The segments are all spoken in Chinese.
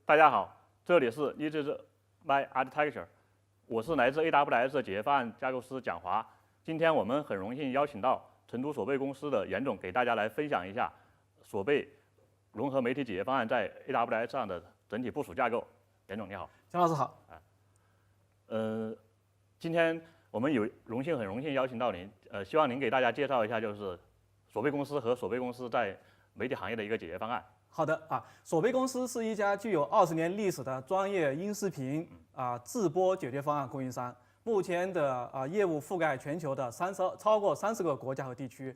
大家好，这里是 Easy My Architecture， 我是来自 AWS 的解决方案架构师蒋华。今天我们很荣幸邀请到成都索贝公司的严总，给大家来分享一下索贝融合媒体解决方案在 AWS 上的整体部署架构。严总你好。蒋老师好。今天我们很荣幸邀请到您，希望您给大家介绍一下就是索贝公司和索贝公司在媒体行业的一个解决方案。好的啊，索贝公司是一家具有20年历史的专业音视频制播解决方案供应商，目前的业务覆盖全球的超过30个国家和地区。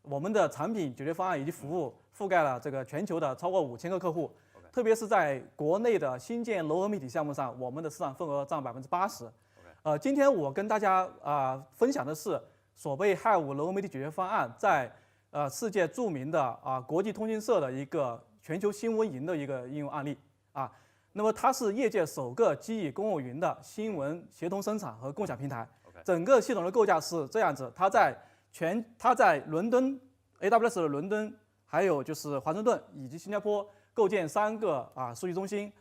我们的产品解决方案以及服务覆盖了这个全球的超过5000个客户，特别是在国内的新建融合媒体项目上，我们的市场份额占80%。今天我跟大家分享的是索贝 Hive 融合媒体解决方案在世界著名的国际通讯社的一个全球新闻云的一个应用案例那么它是业界首个基于公有云的新闻协同生产和共享平台。整个系统的构架是这样子，它在伦敦 AWS 的伦敦，还有就是华盛顿以及新加坡构建3个数据中心，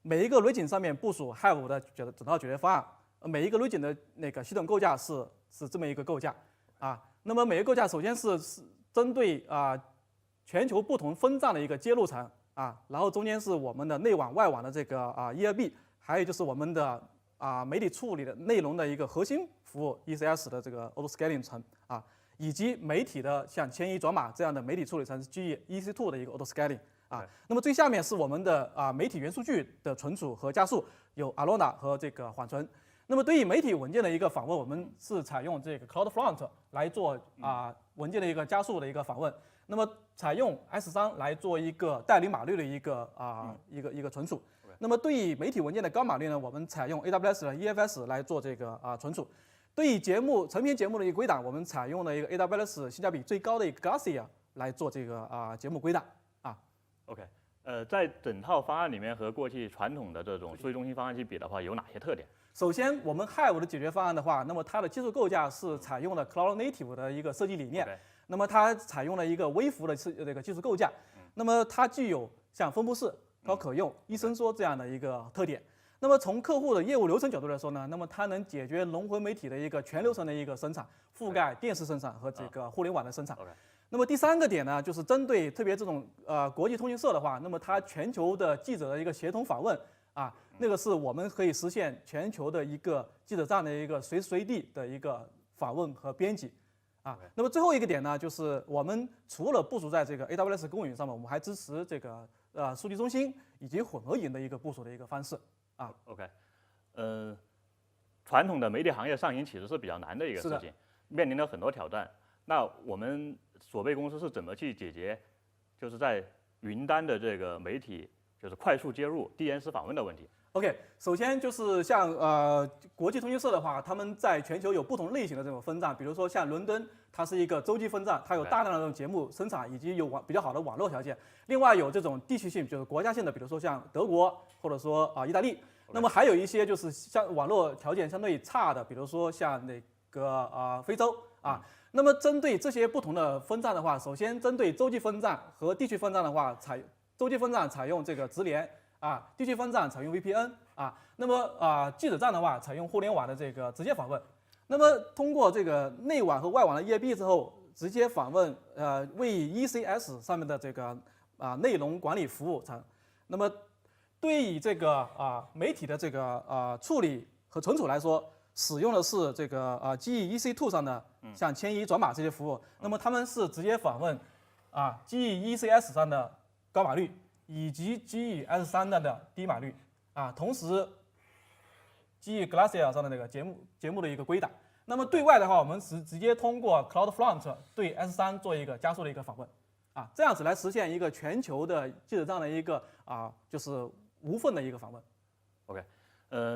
每一个 region 上面部署 Hive 的整套解决方案。每一个 region 的那个系统构架是这么一个构架那么每个构架首先是针对全球不同分站的一个接入层然后中间是我们的内网外网的这个ERB， 还有就是我们的媒体处理的内容的一个核心服务 ECS 的这个 auto scaling 层以及媒体的像迁移转码这样的媒体处理层是基于 EC2 的一个 auto scaling那么最下面是我们的媒体元数据的存储和加速，有 Alona 和这个缓存。那么对于媒体文件的一个访问，我们是采用这个 CloudFront 来做文件的一个加速的一个访问。那么采用 S3 来做一个代理码率的一个存储。那么对于媒体文件的高码率呢，我们采用 AWS 的 EFS 来做这个存储。对于成篇节目的一个归档，我们采用了一个 AWS 性价比最高的一个 Glacier 来做这个节目归档OK， 在整套方案里面和过去传统的这种数据中心方案去比的话，有哪些特点？首先，我们 Hive 的解决方案的话，那么它的技术构架是采用了 Cloud Native 的一个设计理念。那么它采用了一个微服的这个技术构架。那么它具有像分布式、高可用、一伸缩这样的一个特点。那么从客户的业务流程角度来说呢，那么它能解决融合媒体的一个全流程的一个生产，覆盖电视生产和这个互联网的生产。那么第3个点呢，就是针对特别这种国际通讯社的话，那么它全球的记者的一个协同访问那个是我们可以实现全球的一个记者站的一个随时随地的一个访问和编辑那么最后一个点呢，就是我们除了部署在这个 AWS 公有云上面，我们还支持这个数据中心以及混合云的一个部署的一个方式OK， 传统的媒体行业上行其实是比较难的一个事情，面临了很多挑战。那我们索贝公司是怎么去解决，就是在云端的这个媒体就是快速接入、低延时访问的问题？OK， 首先就是像国际通讯社的话，他们在全球有不同类型的这种分站，比如说像伦敦，它是一个洲际分站，它有大量的这种节目生产以及有比较好的网络条件。另外有这种地区性，就是国家性的，比如说像德国或者说意大利。那么还有一些就是像网络条件相对差的，比如说像那个非洲那么针对这些不同的分站的话，首先针对洲际分站和地区分站的话，洲际分站采用这个直连地区分站采用 VPN 那么记者站的话采用互联网的这个直接访问。那么通过这个内网和外网的 ERB 之后，直接访问为 ECS 上面的这个内容管理服务层。那么对于这个媒体的这个处理和存储来说，使用的是这个基于 EC2 上的像迁移转码这些服务。那么他们是直接访问基于 ECS 上的高码率以及基于 S3上的低码率同时基于 Glacier 上的那个节目的一个归档。那么对外的话，我们是直接通过 CloudFront 对 S3做一个加速的一个访问这样子来实现一个全球的记者站的一个就是无缝的一个访问。OK，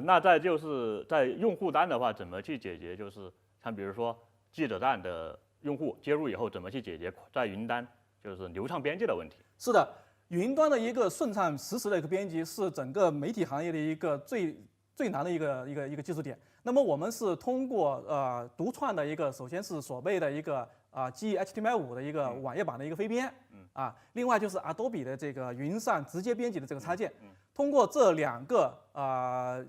那就是在用户端的话，怎么去解决？就是像比如说记者站的用户接入以后，怎么去解决在云端就是流畅编辑的问题？是的，云端的一个顺畅实时的一个编辑是整个媒体行业的一个最难的一个技术点。那么我们是通过独创的一个，首先是索贝的一个基于 HTML5 的一个网页版的一个飞编另外就是 Adobe 的这个云上直接编辑的这个插件。通过这2个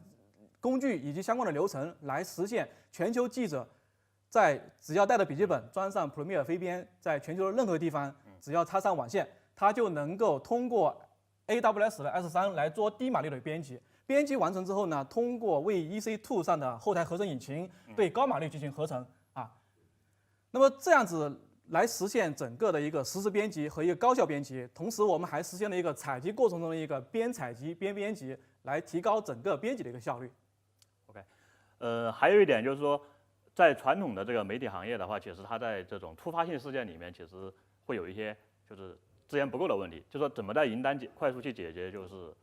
工具以及相关的流程来实现全球记者只要带着笔记本装上 Premiere 飞编，在全球的任何地方，只要插上网线，它就能够通过 AWS 的 S3 来做低码率的编辑。编辑完成之后呢，通过为 EC2 上的后台合成引擎对高码率进行合成啊。那么这样子来实现整个的一个实时编辑和一个高效编辑，同时我们还实现了一个采集过程中的一个边采集边编辑，来提高整个编辑的一个效率。OK，还有一点就是说，在传统的这个媒体行业的话，其实它在这种突发性事件里面，其实会有一些就是资源不够的问题，就是说怎么在云端快速去解决就是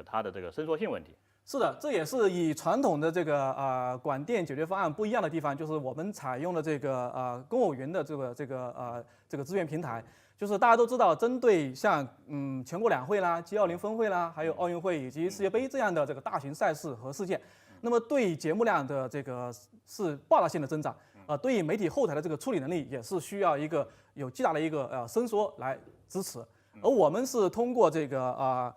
它的这个伸缩性问题。是的，这也是与传统的这个广电解决方案不一样的地方，就是我们采用了这个公有云的这个资源平台。就是大家都知道，针对像全国两会啦、G20峰会啦，还有奥运会以及世界杯这样的这个大型赛事和事件，那么对节目量的这个是爆炸性的增长，对于媒体后台的这个处理能力也是需要一个有巨大的一个伸缩来支持。而我们是通过这个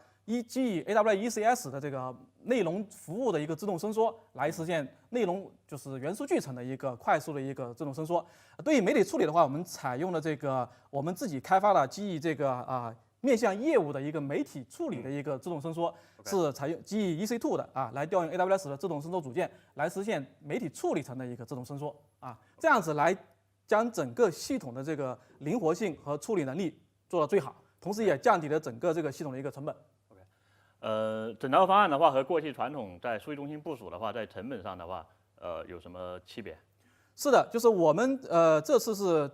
基于 AWS ECS 的这个内容服务的一个自动伸缩，来实现内容就是元数据层的一个快速的一个自动伸缩。对于媒体处理的话，我们采用了这个我们自己开发的基于这个面向业务的一个媒体处理的一个自动伸缩，是采用基于 EC2 的来调用 AWS 的自动伸缩组件，来实现媒体处理层的一个自动伸缩这样子来将整个系统的这个灵活性和处理能力做到最好，同时也降低了整个这个系统的一个成本。整套方案的话和过去传统在数据中心部署的话，在成本上的话，有什么区别？是的，就是我们这次是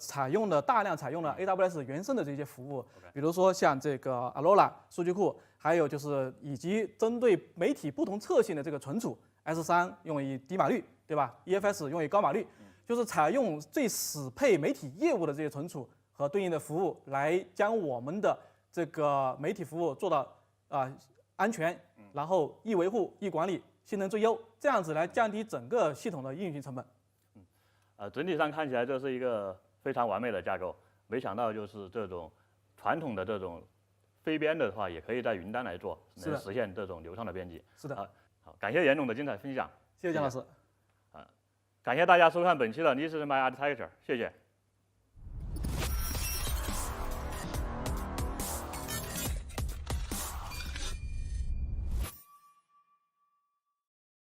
大量采用了 AWS 原生的这些服务，比如说像这个 Aurora 数据库，还有就是以及针对媒体不同特性的这个存储 S3 用于低码率，对吧 ？EFS 用于高码率，就是采用最适配媒体业务的这些存储和对应的服务，来将我们的这个媒体服务做到安全，然后易维护、易管理、性能最优，这样子来降低整个系统的运行成本。整体上看起来这是一个非常完美的架构，没想到就是这种传统的这种非编的话，也可以在云端来做，能实现这种流畅的编辑。是的。好，感谢严总的精彩分享。谢谢姜老师。感谢大家收看本期的 Listen by Architecture，谢谢。